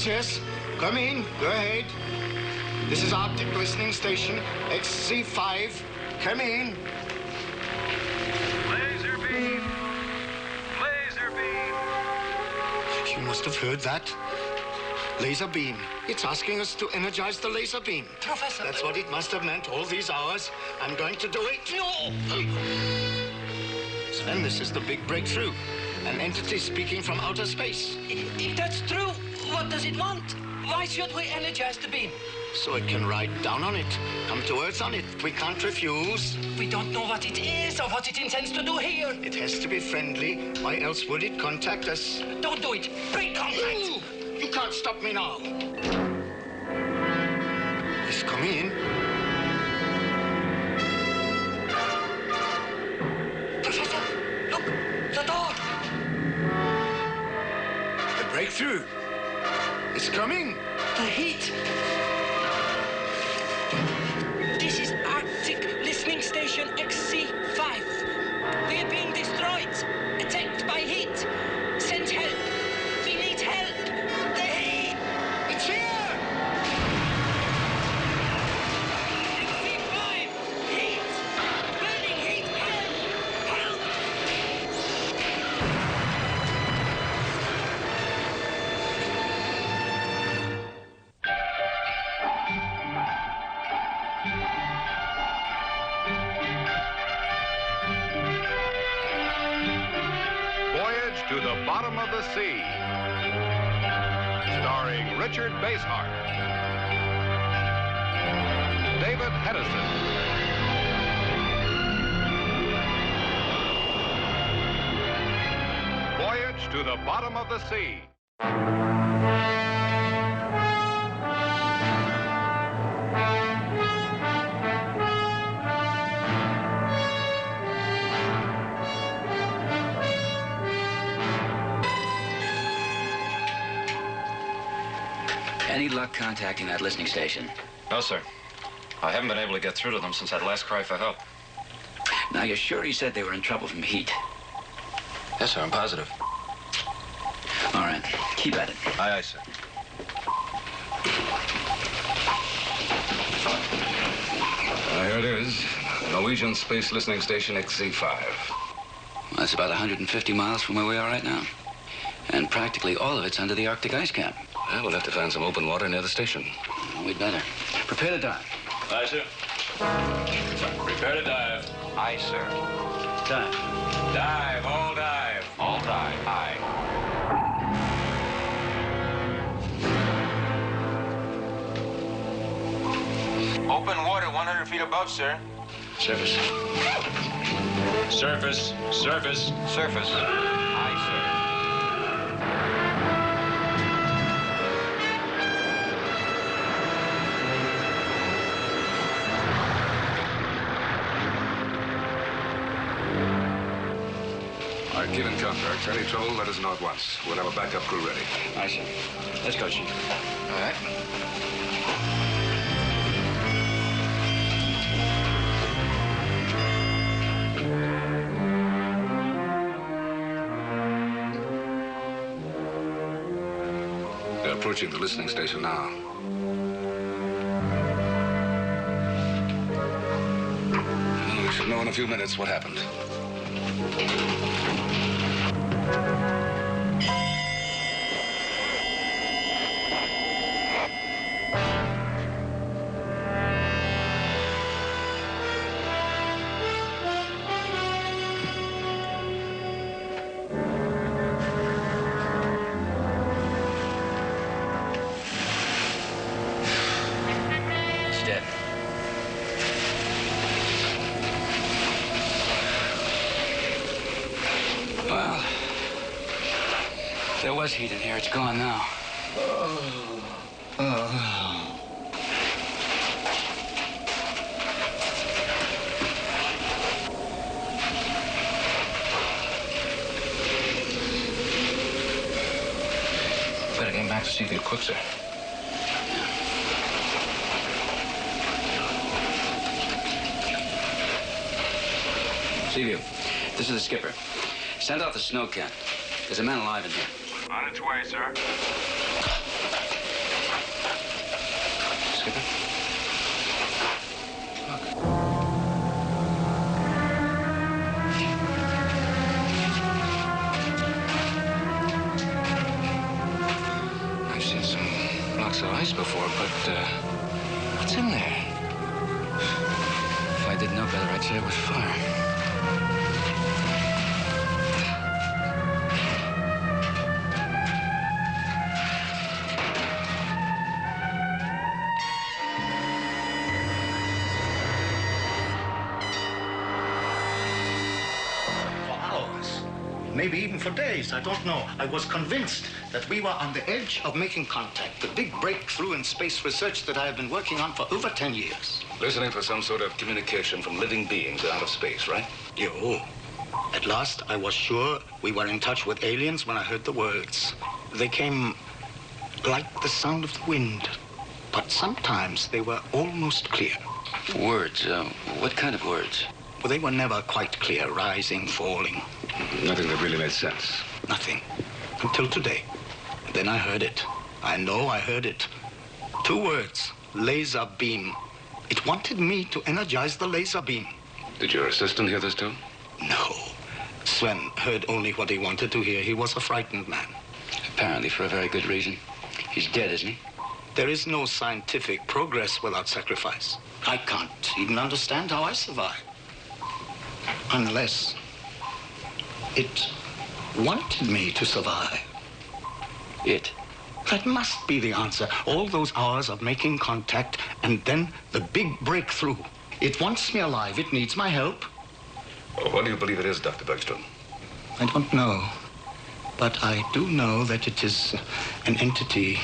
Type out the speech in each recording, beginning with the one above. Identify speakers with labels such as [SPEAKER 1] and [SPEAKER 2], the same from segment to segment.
[SPEAKER 1] Yes, yes. Come in. Go ahead. This is Arctic listening station XC5. Come in.
[SPEAKER 2] Laser beam. Laser beam.
[SPEAKER 1] You must have heard that. Laser beam. It's asking us to energize the laser beam.
[SPEAKER 3] Professor.
[SPEAKER 1] That's what it must have meant all these hours. I'm going to do it.
[SPEAKER 3] No.
[SPEAKER 1] Sven, this is the big breakthrough. An entity speaking from outer space.
[SPEAKER 3] If that's true, what does it want? Why should we energize the beam?
[SPEAKER 1] So it can ride down on it, come to Earth on it. We can't refuse.
[SPEAKER 3] We don't know what it is or what it intends to do here.
[SPEAKER 1] It has to be friendly. Why else would it contact us?
[SPEAKER 3] Don't do it. Break contact.
[SPEAKER 1] You can't stop me now. He's coming in.
[SPEAKER 3] Professor, look, the door.
[SPEAKER 1] The breakthrough. It's coming.
[SPEAKER 3] The heat. This is Arctic listening station XC5. We are being destroyed, attacked by heat. Send help. We need help. The heat.
[SPEAKER 1] It's here.
[SPEAKER 3] XC5. Heat. Burning heat. Help. Help.
[SPEAKER 2] Voyage to the Bottom of the Sea. Starring Richard Basehart, David Hedison, Voyage to the Bottom of the Sea.
[SPEAKER 4] Any luck contacting that listening station?
[SPEAKER 5] No, sir. I haven't been able to get through to them since that last cry for help.
[SPEAKER 4] Now, you're sure he said they were in trouble from heat?
[SPEAKER 5] Yes, sir, I'm positive.
[SPEAKER 4] All right, keep at it.
[SPEAKER 5] Aye, aye, sir. Here it is. Norwegian Space Listening Station XC5.
[SPEAKER 4] Well, that's about 150 miles from where we are right now. And practically all of it's under the Arctic ice cap.
[SPEAKER 5] Well, we'll have to find some open water near the station.
[SPEAKER 4] We'd better. Prepare to dive.
[SPEAKER 5] Aye, sir. Prepare to dive.
[SPEAKER 4] Aye, sir. Dive.
[SPEAKER 5] Dive, all dive. All dive, aye.
[SPEAKER 6] Open water 100 feet above, sir.
[SPEAKER 5] Surface. Surface. Surface.
[SPEAKER 6] Surface. Aye, sir.
[SPEAKER 5] All right, keep in contact. Any trouble, let us know at once. We'll have a backup crew ready.
[SPEAKER 4] Aye, sir. Let's go, Chief.
[SPEAKER 5] All right. They're approaching the listening station now. We should know in a few minutes what happened.
[SPEAKER 4] It's dead. Well, there was heat in here. It's gone now.
[SPEAKER 5] Better get back to Seaview quick, sir.
[SPEAKER 4] Seaview, this is the skipper. Send out the snow can. There's a man alive in here.
[SPEAKER 6] On its way, sir.
[SPEAKER 4] Skipper. I've seen some blocks of ice before, but what's in there? If I didn't know better, I'd say it was fire.
[SPEAKER 1] Maybe even for days, I don't know. I was convinced that we were on the edge of making contact, the big breakthrough in space research that I have been working on for over 10 years.
[SPEAKER 5] Listening for some sort of communication from living beings out of space, right?
[SPEAKER 1] Yo. At last, I was sure we were in touch with aliens when I heard the words. They came like the sound of the wind, but sometimes they were almost clear.
[SPEAKER 4] Words? What kind of words?
[SPEAKER 1] Well, they were never quite clear, rising, falling.
[SPEAKER 5] Nothing that really made sense.
[SPEAKER 1] Nothing. Until today. And then I heard it. I know I heard it. 2 words. Laser beam. It wanted me to energize the laser beam.
[SPEAKER 5] Did your assistant hear this too?
[SPEAKER 1] No. Sven heard only what he wanted to hear. He was a frightened man.
[SPEAKER 4] Apparently for a very good reason. He's dead, isn't he?
[SPEAKER 1] There is no scientific progress without sacrifice. I can't even understand how I survived. Unless it wanted me to survive.
[SPEAKER 4] It?
[SPEAKER 1] That must be the answer. All those hours of making contact and then the big breakthrough. It wants me alive. It needs my help.
[SPEAKER 5] Well, what do you believe it is, Dr. Bergstrom?
[SPEAKER 1] I don't know. But I do know that it is an entity,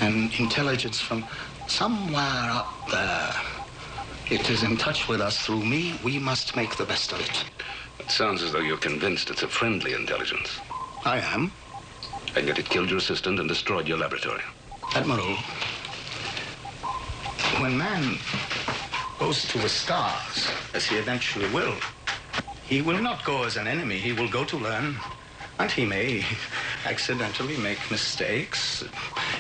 [SPEAKER 1] an intelligence from somewhere up there. It is in touch with us through me. We must make the best of it.
[SPEAKER 5] It sounds as though you're convinced it's a friendly intelligence.
[SPEAKER 1] I am.
[SPEAKER 5] And yet it killed your assistant and destroyed your laboratory.
[SPEAKER 1] Admiral, when man goes to the stars, as he eventually will, he will not go as an enemy. He will go to learn. And he may accidentally make mistakes.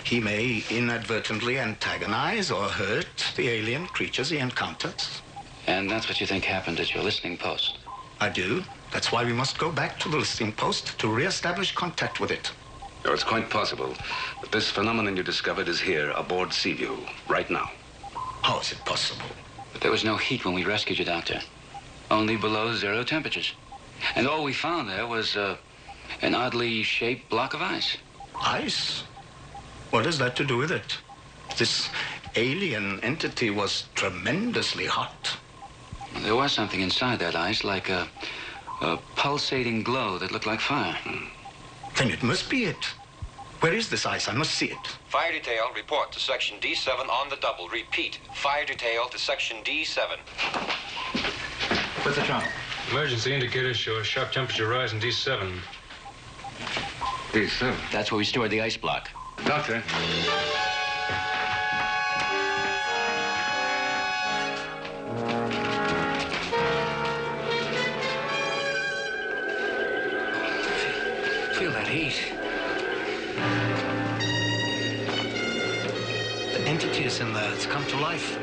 [SPEAKER 1] He may inadvertently antagonize or hurt the alien creatures he encounters.
[SPEAKER 4] And that's what you think happened at your listening post?
[SPEAKER 1] I do. That's why we must go back to the listening post to reestablish contact with it.
[SPEAKER 5] Oh, it's quite possible that this phenomenon you discovered is here aboard Seaview, right now.
[SPEAKER 1] How is it possible?
[SPEAKER 4] But there was no heat when we rescued you, Doctor. Only below 0 temperatures. And all we found there was an oddly shaped block of ice.
[SPEAKER 1] Ice? What has that to do with it? This alien entity was tremendously hot.
[SPEAKER 4] There was something inside that ice, like a pulsating glow that looked like fire.
[SPEAKER 1] Then it must be it. Where is this ice? I must see it.
[SPEAKER 6] Fire detail, report to section D7 on the double. Repeat, fire detail to section D7.
[SPEAKER 1] Where's the channel?
[SPEAKER 7] Emergency indicators show a sharp temperature rise in D7.
[SPEAKER 5] D7?
[SPEAKER 4] That's where we stored the ice block.
[SPEAKER 5] Doctor?
[SPEAKER 4] Feel that heat.
[SPEAKER 1] The entity is in there. It's come to life.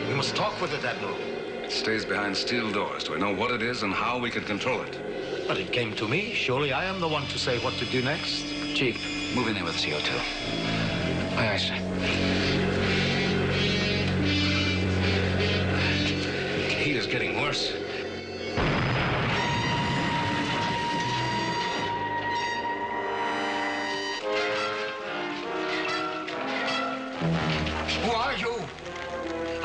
[SPEAKER 1] We must talk with it, Admiral.
[SPEAKER 5] It stays behind steel doors. Do we know what it is and how we can control it?
[SPEAKER 1] But it came to me. Surely I am the one to say what to do next.
[SPEAKER 4] Chief, move in there with the CO2. Aye, aye, sir.
[SPEAKER 1] The heat is getting worse. Who are you?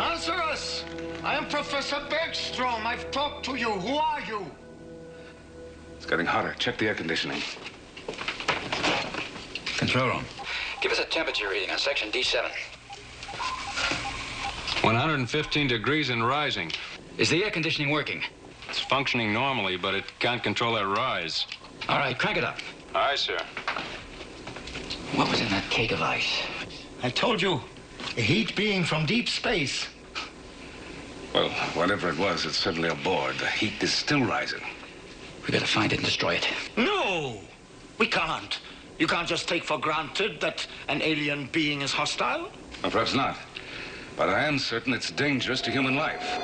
[SPEAKER 1] Answer us! I am Professor Bergstrom. I've talked to you. Who are you?
[SPEAKER 5] It's getting hotter. Check the air conditioning.
[SPEAKER 4] Control room. Give us a temperature reading on section D7.
[SPEAKER 7] 115 degrees and rising.
[SPEAKER 4] Is the air conditioning working?
[SPEAKER 7] It's functioning normally, but it can't control that rise.
[SPEAKER 4] All right, crank it up.
[SPEAKER 7] Aye, sir.
[SPEAKER 4] What was in that cake of ice?
[SPEAKER 1] I told you. A heat being from deep space.
[SPEAKER 5] Well, whatever it was, it's certainly aboard. The heat is still rising.
[SPEAKER 4] We better find it and destroy it.
[SPEAKER 1] No! We can't. You can't just take for granted that an alien being is hostile.
[SPEAKER 5] Well, perhaps not. But I am certain it's dangerous to human life.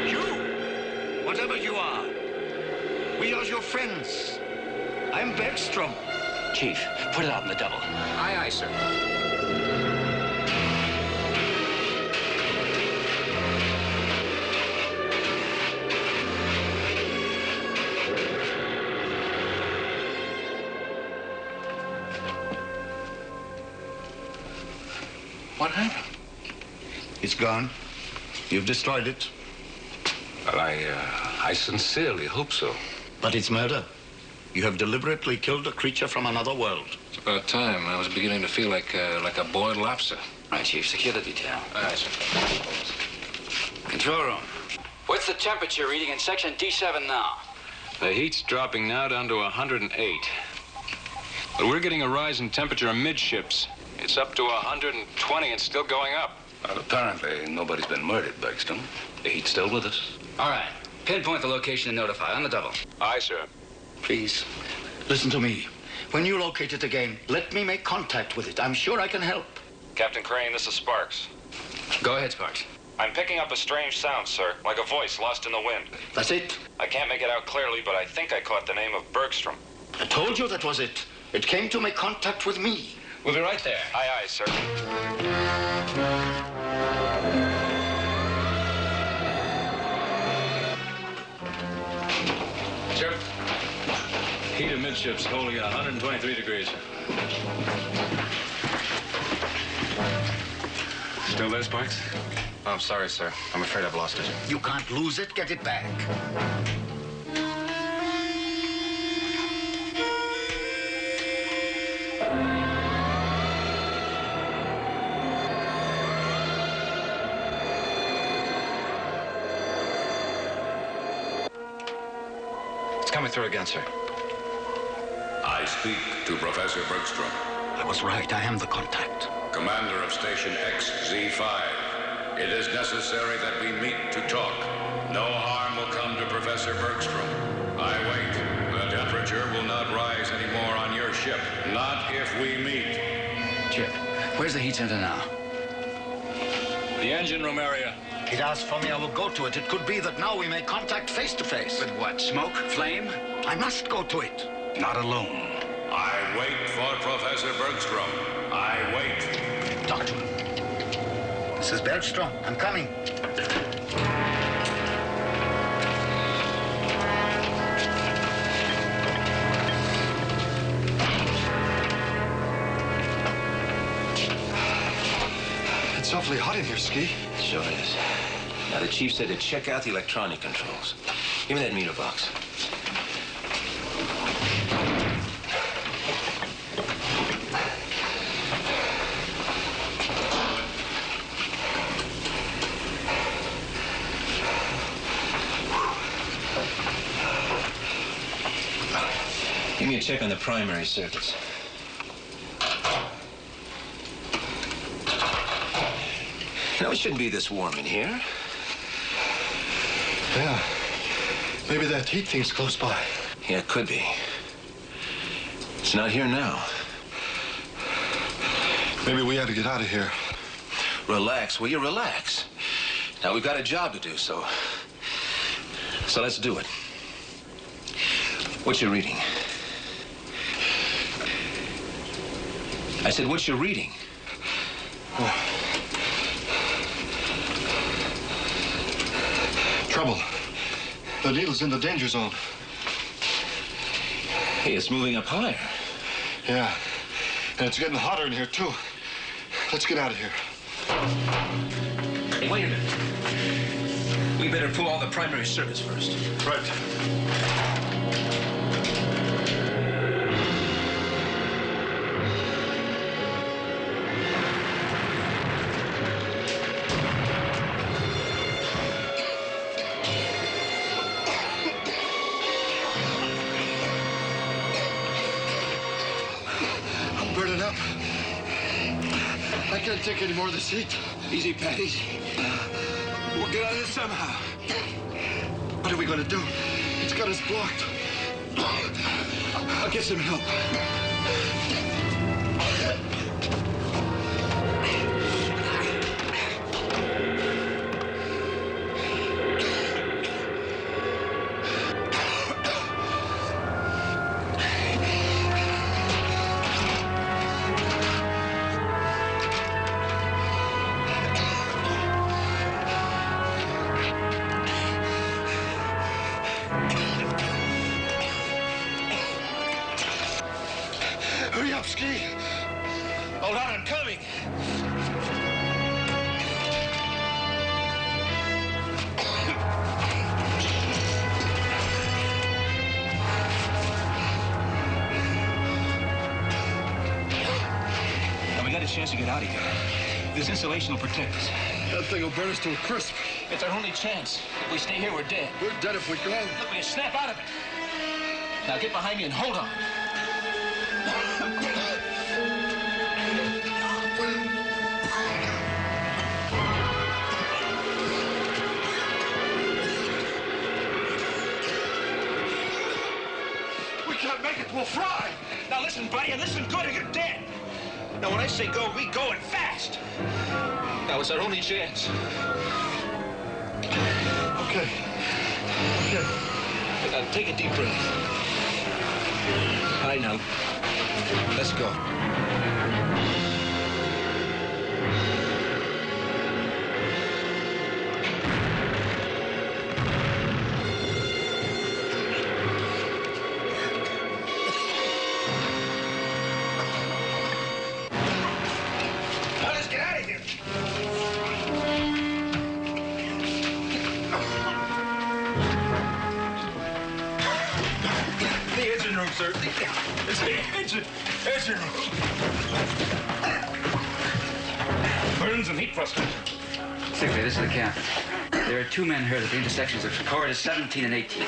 [SPEAKER 1] You, whatever you are, we are your friends. I'm Bergstrom.
[SPEAKER 4] Chief, put it out in the double.
[SPEAKER 5] Aye, aye, sir. What happened?
[SPEAKER 1] It's gone. You've destroyed it.
[SPEAKER 5] Well, I sincerely hope so.
[SPEAKER 1] But it's murder. You have deliberately killed a creature from another world.
[SPEAKER 4] It's about time. I was beginning to feel like a boiled lobster.
[SPEAKER 6] All right, Chief, secure the detail.
[SPEAKER 4] Aye, sir.
[SPEAKER 6] Control room.
[SPEAKER 8] What's the temperature reading in section D7 now?
[SPEAKER 7] The heat's dropping now down to 108. But we're getting a rise in temperature amidships. It's up to 120 and still going up.
[SPEAKER 5] Well, apparently nobody's been murdered, Bergstrom. The heat's still with us.
[SPEAKER 4] All right. Pinpoint the location and notify. On the double.
[SPEAKER 7] Aye, sir.
[SPEAKER 1] Please, listen to me. When you locate it again, let me make contact with it. I'm sure I can help.
[SPEAKER 9] Captain Crane, this is Sparks.
[SPEAKER 4] Go ahead, Sparks.
[SPEAKER 9] I'm picking up a strange sound, sir, like a voice lost in the wind.
[SPEAKER 1] That's it.
[SPEAKER 9] I can't make it out clearly, but I think I caught the name of Bergstrom.
[SPEAKER 1] I told you that was it. It came to make contact with me.
[SPEAKER 4] We'll be right there.
[SPEAKER 9] Aye, aye, sir.
[SPEAKER 7] Sir. Heat amidships holding at 123 degrees. Still there, Sparks?
[SPEAKER 4] Oh, I'm sorry, sir. I'm afraid I've lost it.
[SPEAKER 1] You can't lose it. Get it back.
[SPEAKER 4] It's coming through again, sir.
[SPEAKER 10] I speak to Professor Bergstrom,
[SPEAKER 1] I was right. I am the contact.
[SPEAKER 10] commander of Station XZ5. It is necessary that we meet to talk. No harm will come to Professor Bergstrom. I wait. The temperature will not rise anymore on your ship. Not if we meet.
[SPEAKER 4] Chip, where's the heat center now?
[SPEAKER 7] The engine room area.
[SPEAKER 1] It asked for me. I will go to it. It could be that now we make contact face to face.
[SPEAKER 4] With what? Smoke? Flame?
[SPEAKER 1] I must go to it.
[SPEAKER 5] Not alone.
[SPEAKER 10] I wait for Professor Bergstrom. I wait.
[SPEAKER 1] Doctor. This is Bergstrom. I'm coming.
[SPEAKER 11] It's awfully hot in here, Ski.
[SPEAKER 12] It sure is. Now, the chief said to check out the electronic controls. Give me that meter box. Give me a check on the primary circuits. No, it shouldn't be this warm in here.
[SPEAKER 11] Yeah. Maybe that heat thing's close by.
[SPEAKER 12] Yeah, it could be. It's not here now.
[SPEAKER 11] Maybe we had to get out of here.
[SPEAKER 12] Relax, will you? Relax. Now, we've got a job to do, so let's do it. What's your reading? I said, what's your reading?
[SPEAKER 11] Trouble. The needle's in the danger zone.
[SPEAKER 12] Hey, it's moving up higher.
[SPEAKER 11] Yeah. And it's getting hotter in here, too. Let's get out of here.
[SPEAKER 12] Hey, wait a minute. We better pull all the primary circuits first.
[SPEAKER 11] Right. I'm burning up. I can't take any more of this heat.
[SPEAKER 12] Easy, Pat, easy.
[SPEAKER 11] We'll get out of this somehow. What are we going to do? It's got us blocked. I'll get some help. Hurry up, Ski.
[SPEAKER 12] Hold on, I'm coming. Now, we got a chance to get out of here. This insulation will protect us.
[SPEAKER 11] That thing will burn us to a crisp.
[SPEAKER 8] It's our only chance. If we stay here, we're dead.
[SPEAKER 11] We're dead if we go.
[SPEAKER 8] Look, we can snap out of it. Now get behind me and hold on.
[SPEAKER 12] We can't make it. We'll fry.
[SPEAKER 8] Now listen, buddy, and listen good or you're dead. Now when I say go, we go and fast. Now it's our only chance.
[SPEAKER 11] Okay. Okay.
[SPEAKER 8] Now take a deep breath. I know. Let's go. Now let's get out of here. The engine room, sir. It's the engine room. Burns and heat frustration.
[SPEAKER 4] Sigley, this is the captain. There are two men here at the intersections of corridors 17 and 18.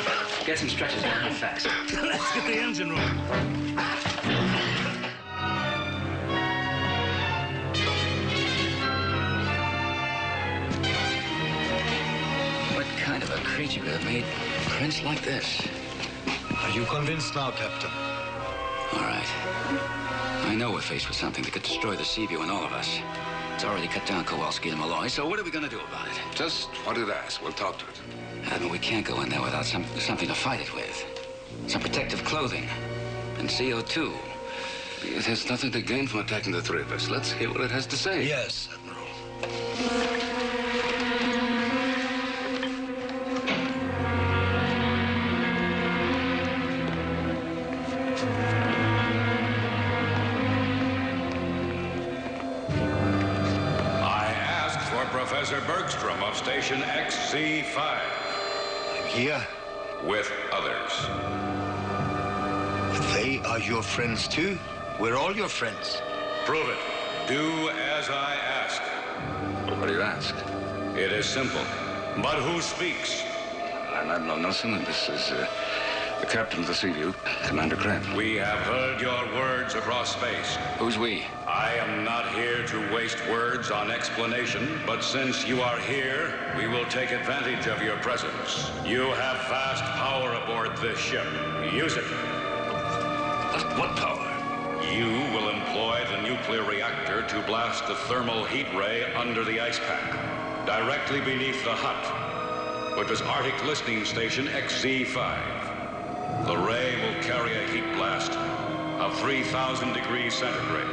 [SPEAKER 4] Get some stretches going real fast.
[SPEAKER 8] Let's get the engine room.
[SPEAKER 4] What kind of a creature could have made prints like this?
[SPEAKER 1] Are you convinced now, Captain?
[SPEAKER 4] All right. I know we're faced with something that could destroy the Seaview and all of us. It's already cut down Kowalski and Malloy, so what are we going to do about it?
[SPEAKER 5] Just wanted to ask. We'll talk to it.
[SPEAKER 4] But we can't go in there without something to fight it with. Some protective clothing. And CO2.
[SPEAKER 5] It has nothing to gain from attacking the three of us. Let's hear what it has to say.
[SPEAKER 1] Yes, Admiral.
[SPEAKER 10] Professor Bergstrom of Station XZ5.
[SPEAKER 1] I'm here.
[SPEAKER 10] With others.
[SPEAKER 1] They are your friends too. We're all your friends.
[SPEAKER 10] Prove it. Do as I ask.
[SPEAKER 5] What do you ask?
[SPEAKER 10] It is simple. But who speaks?
[SPEAKER 5] I'm Admiral Nelson, and this is the captain of the Seaview, Commander Kraft.
[SPEAKER 10] We have heard your words across space.
[SPEAKER 4] Who's we?
[SPEAKER 10] I am not here to waste words on explanation, but since you are here, we will take advantage of your presence. You have vast power aboard this ship. Use it.
[SPEAKER 5] What power?
[SPEAKER 10] You will employ the nuclear reactor to blast the thermal heat ray under the ice pack, directly beneath the hut, which is Arctic Listening Station XZ5. The ray will carry a heat blast of 3,000 degrees centigrade.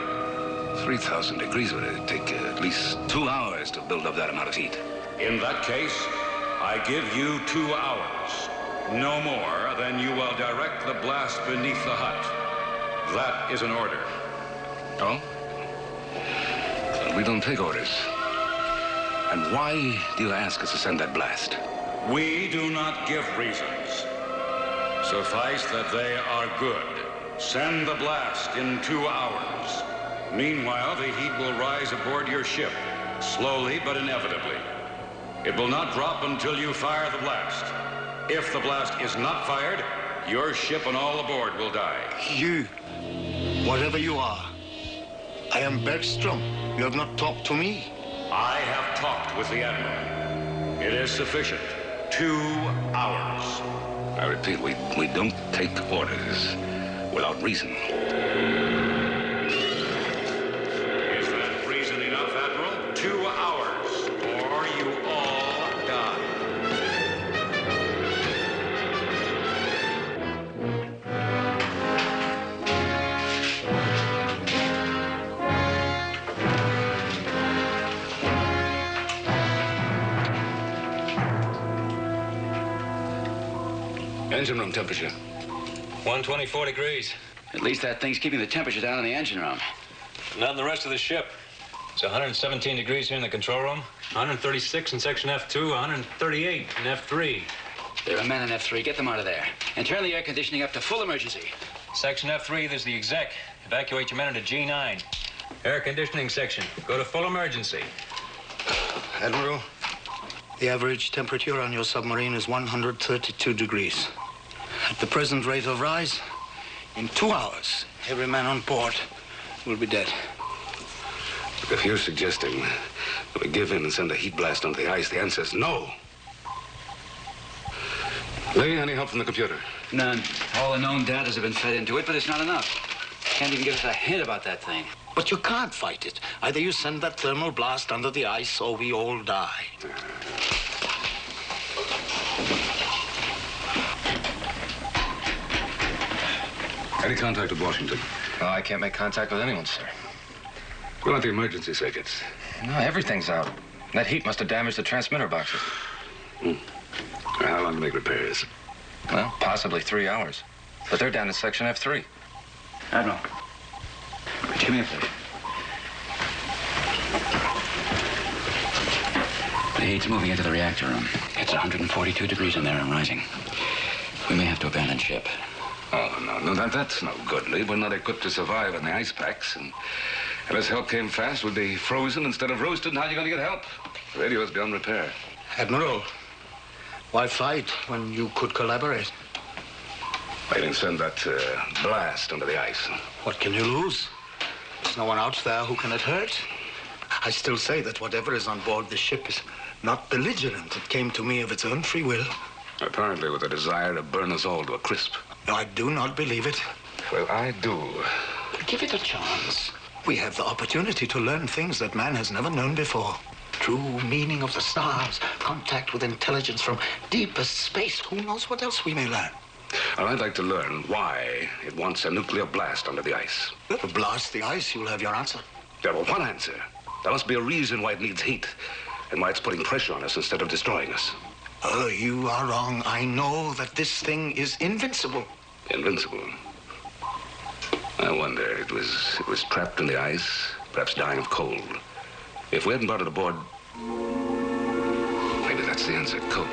[SPEAKER 5] 3,000 degrees would take at least 2 hours to build up that amount of heat.
[SPEAKER 10] In that case, I give you 2 hours. No more than you will direct the blast beneath the hut. That is an order.
[SPEAKER 5] Oh? Well, we don't take orders. And why do you ask us to send that blast?
[SPEAKER 10] We do not give reasons. Suffice that they are good. Send the blast in 2 hours. Meanwhile, the heat will rise aboard your ship, slowly but inevitably. It will not drop until you fire the blast. If the blast is not fired, your ship and all aboard will die.
[SPEAKER 1] You, whatever you are, I am Bergstrom. You have not talked to me.
[SPEAKER 10] I have talked with the Admiral. It is sufficient. 2 hours.
[SPEAKER 5] I repeat, we don't take orders without reason.
[SPEAKER 10] Is that reason enough, Admiral? 2 hours, or you all die.
[SPEAKER 5] Engine room temperature.
[SPEAKER 7] 124 degrees.
[SPEAKER 4] At least that thing's keeping the temperature down in the engine room.
[SPEAKER 7] Not in the rest of the ship. It's 117 degrees here in the control room, 136 in section F2, 138 in F3.
[SPEAKER 4] There are men in F3. Get them out of there. And turn the air conditioning up to full emergency.
[SPEAKER 7] Section F3, there's the exec. Evacuate your men into G9. Air conditioning section, go to full emergency.
[SPEAKER 1] Admiral, the average temperature on your submarine is 132 degrees. At the present rate of rise, in 2 hours, every man on board will be dead.
[SPEAKER 5] If you're suggesting that we give in and send a heat blast onto the ice, the answer is no. Lee, any help from the computer?
[SPEAKER 4] None. All the known data have been fed into it, but it's not enough. Can't even give us a hint about that thing.
[SPEAKER 1] But you can't fight it. Either you send that thermal blast under the ice, or we all die.
[SPEAKER 5] Any contact with Washington?
[SPEAKER 13] Oh, I can't make contact with anyone, sir.
[SPEAKER 5] What about the emergency circuits?
[SPEAKER 13] No, everything's out. That heat must have damaged the transmitter boxes.
[SPEAKER 5] How long to make repairs?
[SPEAKER 13] Well, possibly 3 hours. But they're down in section F3.
[SPEAKER 4] Admiral, come here, please. The heat's moving into the reactor room. It's 142 degrees in there and rising. We may have to abandon ship.
[SPEAKER 5] Oh, no, that's no good, Lee. We're not equipped to survive in the ice packs, and unless help came fast, we'd be frozen instead of roasted, and how are you going to get help? The radio is beyond repair.
[SPEAKER 1] Admiral, why fight when you could collaborate?
[SPEAKER 5] They didn't send that blast under the ice.
[SPEAKER 1] What can you lose? There's no one out there who can it hurt. I still say that whatever is on board this ship is not belligerent. It came to me of its own free will.
[SPEAKER 5] Apparently with a desire to burn us all to a crisp.
[SPEAKER 1] I do not believe it.
[SPEAKER 5] Well, I do.
[SPEAKER 1] Give it a chance. We have the opportunity to learn things that man has never known before. True meaning of the stars, contact with intelligence from deepest space. Who knows what else we may learn?
[SPEAKER 5] Well, I'd like to learn why it wants a nuclear blast under the ice.
[SPEAKER 1] Blast the ice, you'll have your answer.
[SPEAKER 5] Yeah, well, what answer? There must be a reason why it needs heat, and why it's putting pressure on us instead of destroying us.
[SPEAKER 1] Oh, you are wrong. I know that this thing is invincible.
[SPEAKER 5] Invincible? I wonder, it was trapped in the ice, perhaps dying of cold. If we hadn't brought it aboard, maybe that's the answer, cold.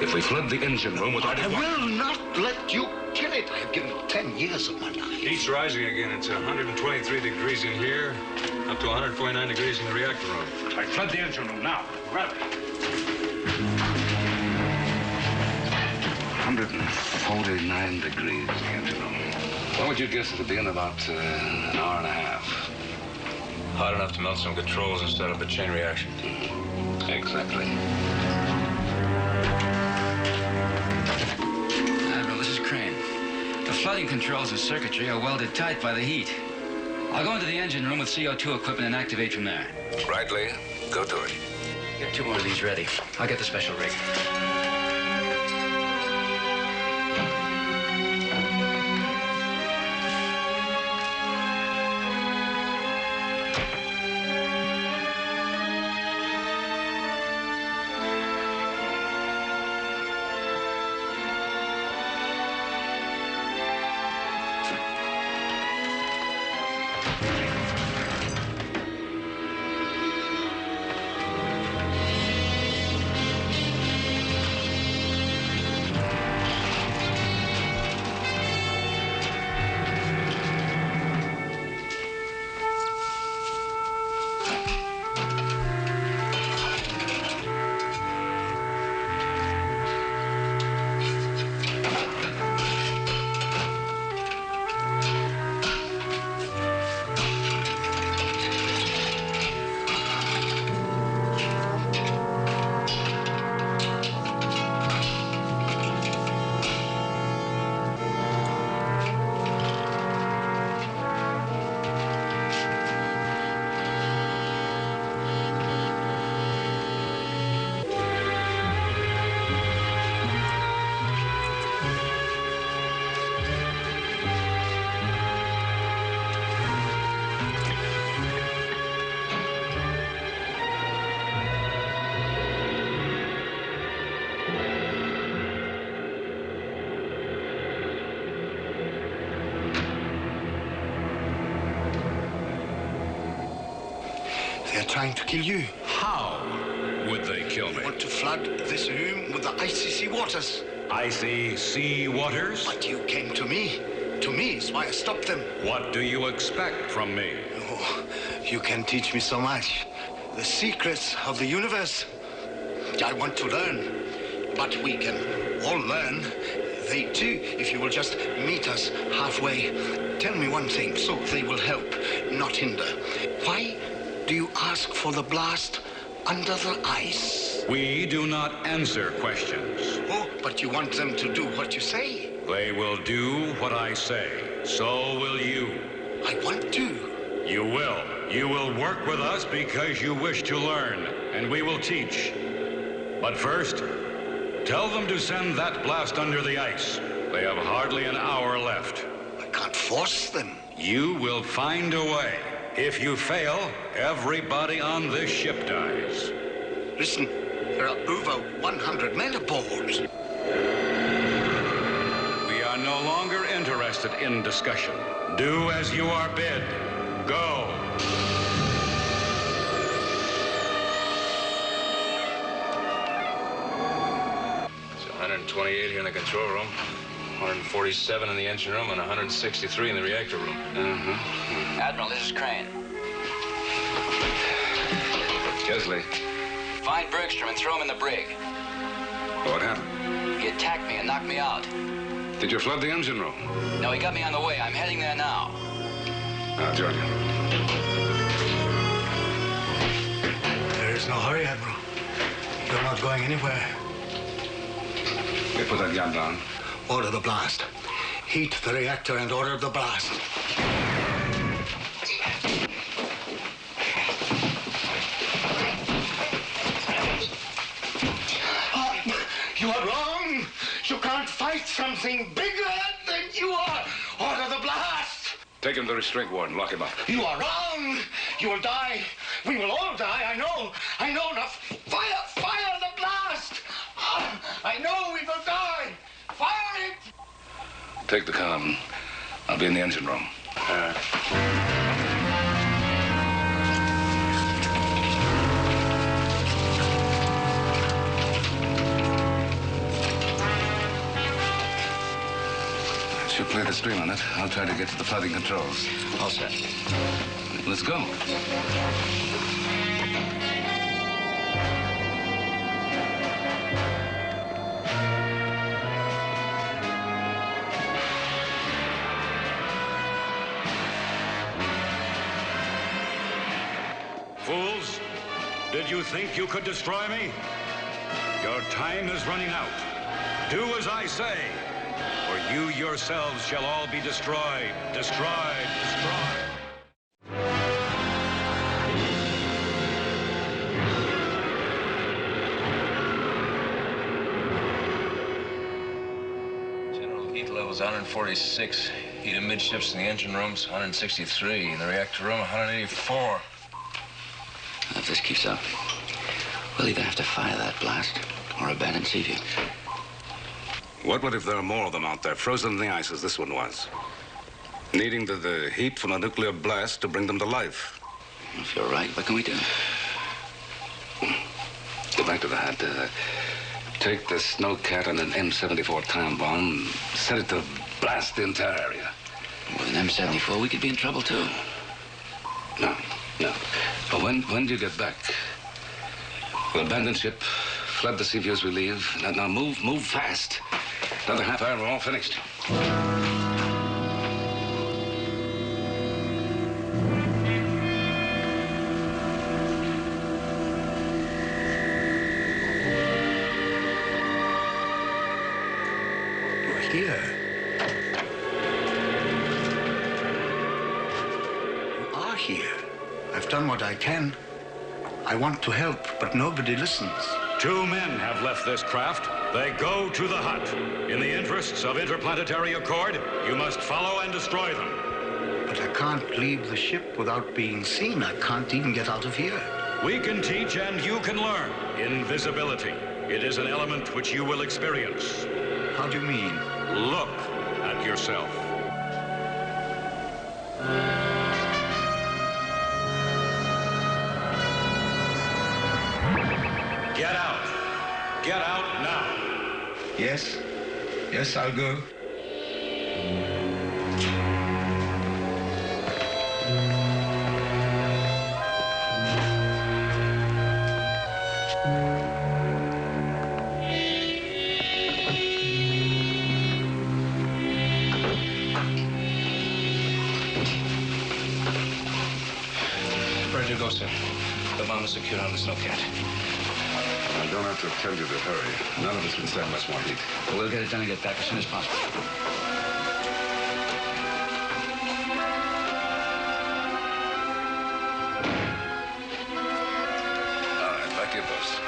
[SPEAKER 5] If we flood the engine room without...
[SPEAKER 1] I will not let you kill it. I have given it 10 years of my life.
[SPEAKER 7] Heat's rising again. It's 123 degrees in here, up to 149 degrees in the reactor room.
[SPEAKER 5] I flood the engine room now. Grab it. 149 degrees in the engine room. What would you guess it'll be in about an hour and a half?
[SPEAKER 7] Hot enough to melt some controls and set up a chain reaction.
[SPEAKER 5] Exactly.
[SPEAKER 4] Admiral, this is Crane. The flooding controls and circuitry are welded tight by the heat. I'll go into the engine room with CO2 equipment and activate from there.
[SPEAKER 5] Right, Lee. Go to it.
[SPEAKER 4] Get 2 more of these ready. I'll get the special rig.
[SPEAKER 11] trying to kill you.
[SPEAKER 10] How would they kill me?
[SPEAKER 11] They want to flood this room with the icy sea waters.
[SPEAKER 10] Icy sea waters?
[SPEAKER 11] But you came to me. To me is why I stopped them.
[SPEAKER 10] What do you expect from me?
[SPEAKER 11] Oh, you can teach me so much. The secrets of the universe. I want to learn. But we can all learn. They too, if you will just meet us halfway. Tell me one thing, so they will help, not hinder. Why do you ask for the blast under the ice?
[SPEAKER 10] We do not answer questions.
[SPEAKER 11] Oh, but you want them to do what you say.
[SPEAKER 10] They will do what I say. So will you.
[SPEAKER 11] I want to.
[SPEAKER 10] You will. You will work with us because you wish to learn, and we will teach. But first, tell them to send that blast under the ice. They have hardly an hour left.
[SPEAKER 11] I can't force them.
[SPEAKER 10] You will find a way. If you fail, everybody on this ship dies.
[SPEAKER 11] Listen, there are over 100 men aboard.
[SPEAKER 10] We are no longer interested in discussion. Do as you are bid. Go.
[SPEAKER 7] It's 128 here in the control room, 147 in the engine room, and 163 in the reactor room.
[SPEAKER 12] Admiral, this is Crane.
[SPEAKER 5] Chesley.
[SPEAKER 12] Find Bergstrom and throw him in the brig.
[SPEAKER 5] What happened?
[SPEAKER 12] He attacked me and knocked me out.
[SPEAKER 5] Did you flood the engine room?
[SPEAKER 12] No, he got me on the way. I'm heading there now.
[SPEAKER 5] I'll join you.
[SPEAKER 11] There is no hurry, Admiral. You're not going anywhere.
[SPEAKER 5] You put that gun down.
[SPEAKER 11] Order the blast. Heat the reactor and order the blast. You are wrong. You can't fight something bigger than you are. Order the blast.
[SPEAKER 5] Take him to the restrict ward and lock him up.
[SPEAKER 11] You are wrong. You will die. We will all die. I know. I know. Now, fire the blast. I know we will die. Fire it.
[SPEAKER 5] Take the com. I'll be in the engine room. She'll play the stream on it. I'll try to get to the flooding controls.
[SPEAKER 12] All set.
[SPEAKER 5] Let's go.
[SPEAKER 10] Fools, did you think you could destroy me? Your time is running out. Do as I say, or you yourselves shall all be destroyed. Destroyed. Destroyed.
[SPEAKER 4] General heat levels 146. Heat amidships in the engine rooms 163. In the reactor room 184.
[SPEAKER 12] If this keeps up, we'll either have to fire that blast or abandon Seaview.
[SPEAKER 5] What if there are more of them out there, frozen in the ice as this one was? Needing the heat from a nuclear blast to bring them to life.
[SPEAKER 12] If you're right, what can we do?
[SPEAKER 5] Go back to the hut. Take the Snowcat and an M74 time bomb, set it to blast the entire area.
[SPEAKER 12] With an M74, we could be in trouble, too.
[SPEAKER 5] No. But when do you get back? We'll abandon ship, flood the Seaview as we leave. Now move fast. Another half hour and we're all finished.
[SPEAKER 11] You're here. You are here. I've done what I can. I want to help, but nobody listens.
[SPEAKER 10] 2 men have left this craft. They go to the hut. In the interests of interplanetary accord, you must follow and destroy them.
[SPEAKER 11] But I can't leave the ship without being seen. I can't even get out of here.
[SPEAKER 10] We can teach and you can learn. Invisibility. It is an element which you will experience.
[SPEAKER 11] How do you mean?
[SPEAKER 10] Look at yourself.
[SPEAKER 8] get out now.
[SPEAKER 1] Yes. Yes, I'll go.
[SPEAKER 12] Where'd you go, sir? The bomb is secured on the snowcat.
[SPEAKER 5] I don't have to tell you to hurry. None of us can stand much more heat.
[SPEAKER 4] But we'll get it done and get back as soon as possible.
[SPEAKER 5] All right, back to your post.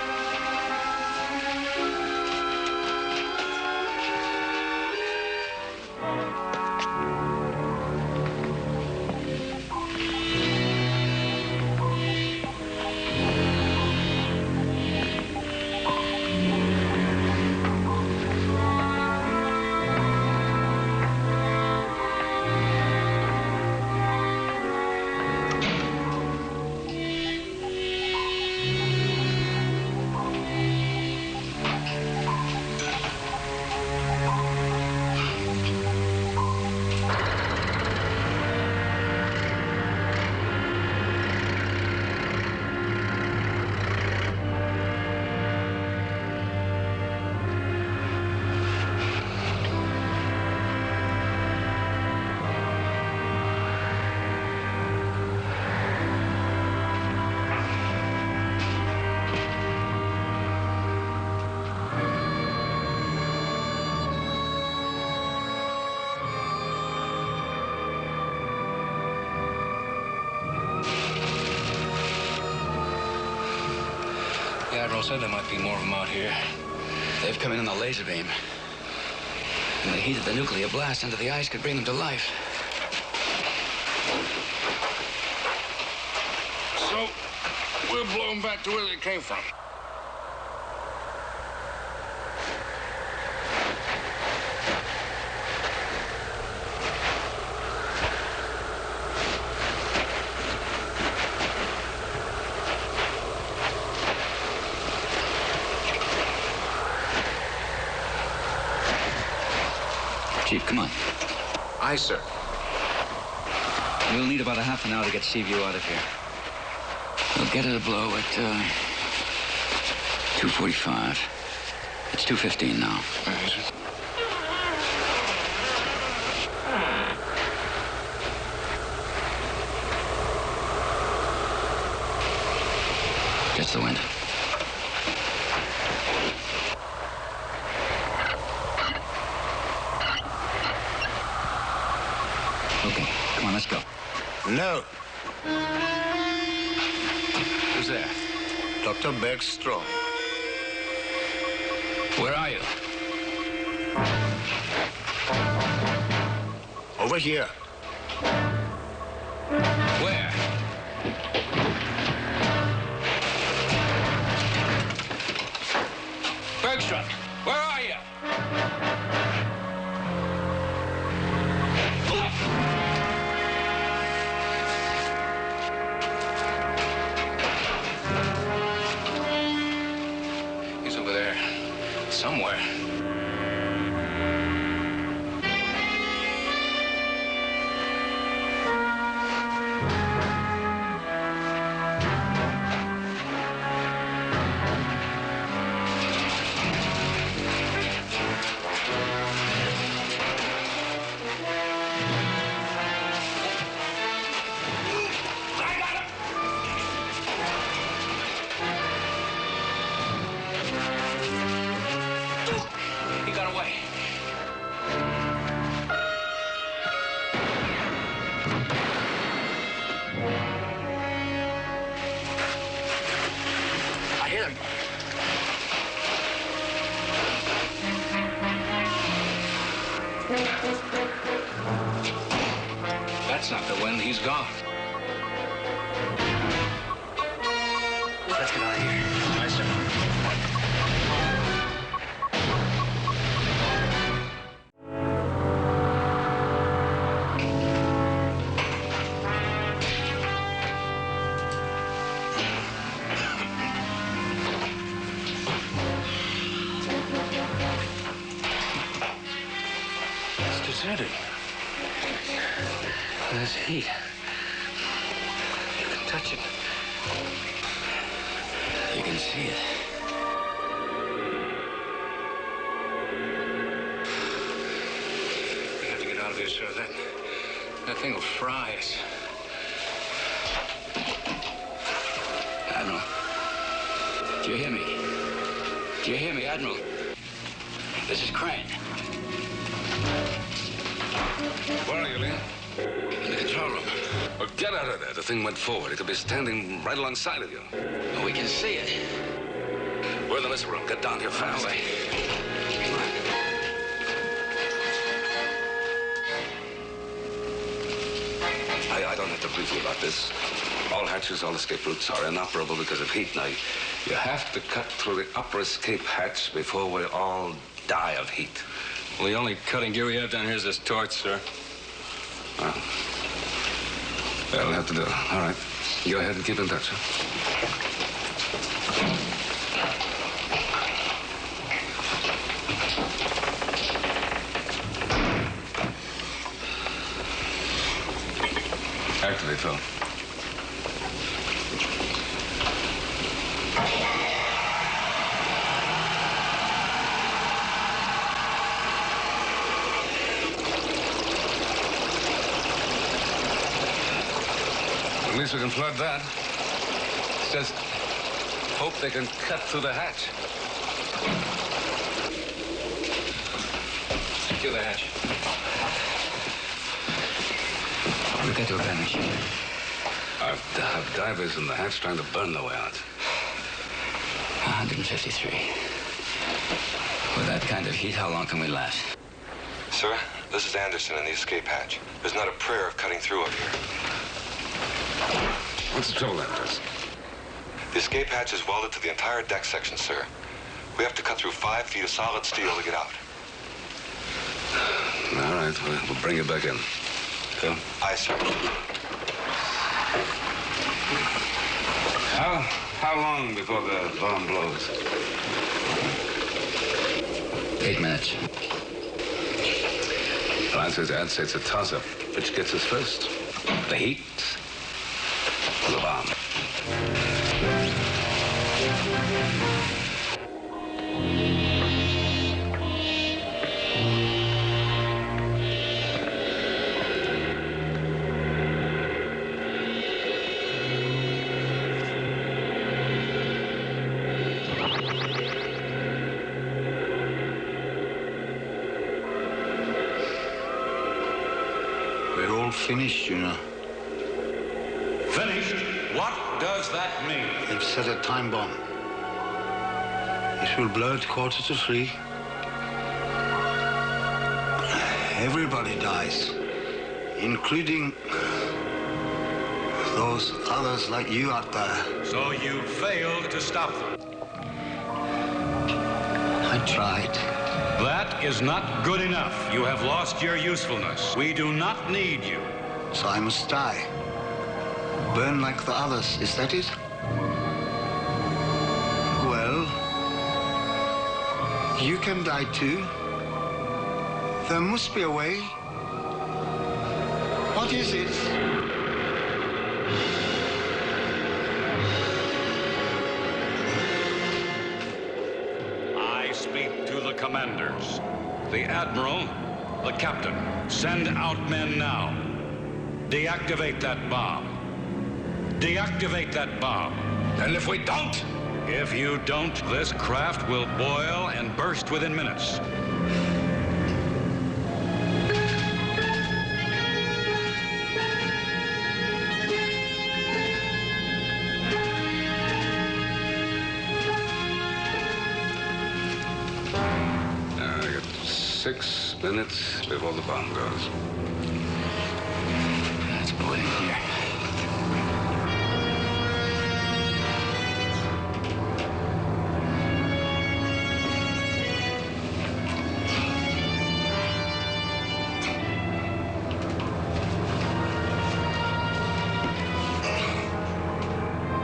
[SPEAKER 12] The Admiral said there might be more of them out here.
[SPEAKER 4] They've come in on the laser beam. And the heat of the nuclear blast under the ice could bring them to life.
[SPEAKER 10] So, we'll blow them back to where they came from.
[SPEAKER 4] Chief, come on.
[SPEAKER 12] Aye, sir.
[SPEAKER 4] We'll need about a half an hour to get Seaview out of here. We'll get it a blow at 2:45. It's 2:15 now.
[SPEAKER 12] Aye, sir.
[SPEAKER 4] Just the wind. Okay, come on, let's go.
[SPEAKER 11] No.
[SPEAKER 12] Who's there?
[SPEAKER 11] Dr. Bergstrom.
[SPEAKER 4] Where are you?
[SPEAKER 11] Over here.
[SPEAKER 4] Where? Bergstrom, where are you?
[SPEAKER 12] He's over there. Somewhere. He got away. I hit him. That's not the wind. He's gone.
[SPEAKER 4] Let's get out of here.
[SPEAKER 12] Aye, sir.
[SPEAKER 5] disconcerting. There's heat. You can touch it. You can see it. We have to get out of here, sir. That thing will fry us. Admiral. Do you hear me? Do you hear me, Admiral? This is Crane.
[SPEAKER 10] Where are you, Lee?
[SPEAKER 5] In the control room.
[SPEAKER 10] Well, get out of there. The thing went forward. It could be standing right alongside of you.
[SPEAKER 5] Well, we can see it.
[SPEAKER 10] We're in the missile room. Get down here fast.
[SPEAKER 5] Come on.
[SPEAKER 10] I don't have to brief you about this. All hatches, all escape routes are inoperable because of heat. Now, you have to cut through the upper escape hatch before we all die of heat.
[SPEAKER 7] Well, the only cutting gear we have down here is this torch, sir.
[SPEAKER 10] Well, that'll have to do. All right. Go ahead and keep in touch, huh? Activate, Phil. At least we can flood that. Just hope they can cut through the hatch.
[SPEAKER 5] Secure the hatch. We'll get to a vanish.
[SPEAKER 10] I've divers in the hatch trying to burn their way out.
[SPEAKER 5] 153. With that kind of heat, how long can we last?
[SPEAKER 6] Sir, this is Anderson in the escape hatch. There's not a prayer of cutting through up here.
[SPEAKER 10] What's the trouble, Andrews?
[SPEAKER 6] The escape hatch is welded to the entire deck section, sir. We have to cut through 5 feet of solid steel to get out.
[SPEAKER 10] All right, we'll bring it back in. Phil?
[SPEAKER 6] Aye, sir.
[SPEAKER 10] How long before the bomb blows?
[SPEAKER 5] 8 minutes.
[SPEAKER 10] Well, I'd say it's a toss-up. Which gets us first? The heat or the bomb?
[SPEAKER 11] We're all finished, you know.
[SPEAKER 8] Finished? What does that mean?
[SPEAKER 11] They've set a time bomb. It will blow at 2:45. Everybody dies, including those others like you out there.
[SPEAKER 8] So you failed to stop them.
[SPEAKER 11] I tried.
[SPEAKER 8] That is not good enough. You have lost your usefulness. We do not need you.
[SPEAKER 11] So I must die. Burn like the others, is that it? Well, you can die too. There must be a way. What is it?
[SPEAKER 8] I speak to the commanders. The admiral, the captain. Send out men now. Deactivate that bomb. Deactivate that bomb.
[SPEAKER 10] And if we don't?
[SPEAKER 8] If you don't, this craft will boil and burst within minutes.
[SPEAKER 10] I got 6 minutes before the bomb goes.
[SPEAKER 5] Let's go in here.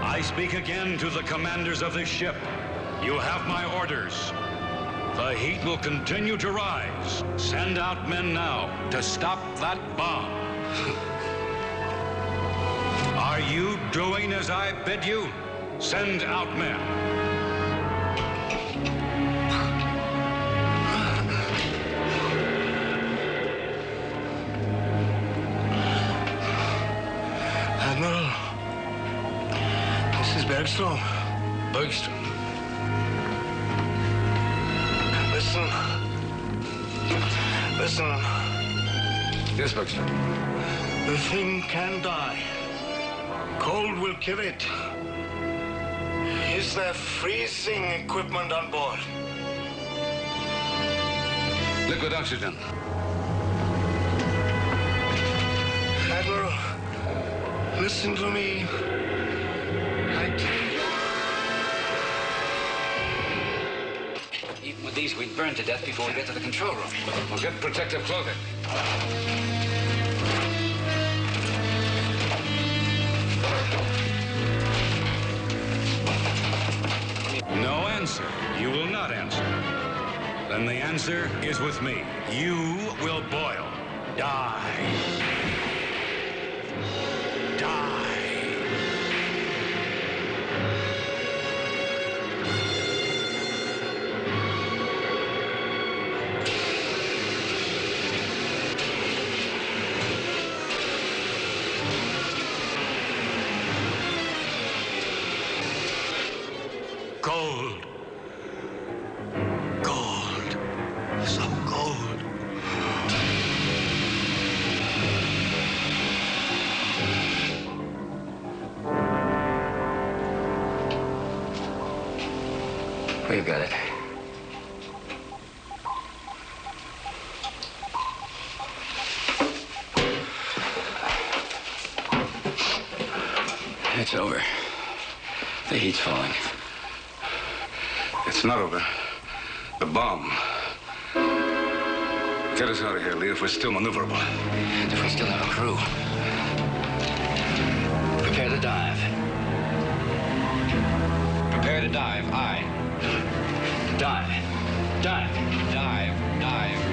[SPEAKER 8] I speak again to the commanders of this ship. You have my orders. The heat will continue to rise. Send out men now to stop that bomb. Are you doing as I bid you? Send out men.
[SPEAKER 11] Admiral, this is Bergstrom.
[SPEAKER 5] Bergstrom?
[SPEAKER 11] Listen. Listen.
[SPEAKER 5] Yes, Bergstrom.
[SPEAKER 11] The thing can die. Cold will kill it. Is there freezing equipment on board?
[SPEAKER 5] Liquid oxygen.
[SPEAKER 11] Admiral, listen to me.
[SPEAKER 4] Even with these, we'd burn to death before we get to the control room.
[SPEAKER 5] We'll get protective clothing.
[SPEAKER 8] No answer. You will not answer. Then the answer is with me. You will boil. Die. Die. Gold. Gold. Some gold.
[SPEAKER 4] We've got it. It's over. The heat's falling.
[SPEAKER 5] It's not over. The bomb. Get us out of here, Lee, if we're still maneuverable.
[SPEAKER 4] And if we still have a crew. Prepare to dive. Prepare to dive. Aye. Dive. Dive. Dive. Dive.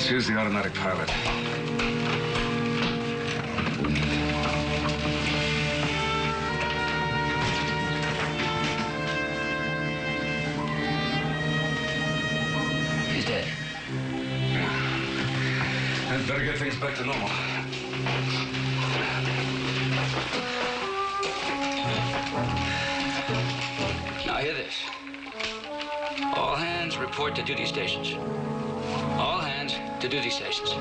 [SPEAKER 5] Let's use the automatic pilot.
[SPEAKER 4] He's dead.
[SPEAKER 5] Yeah. I'd better get things back to normal.
[SPEAKER 4] Now hear this. All hands report to duty stations. All hands to duty stations.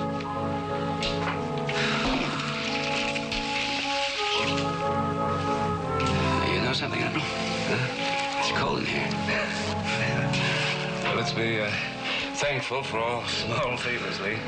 [SPEAKER 4] You know something, Admiral? Huh? It's cold in here.
[SPEAKER 5] Well, let's be thankful for all small favors, Lee.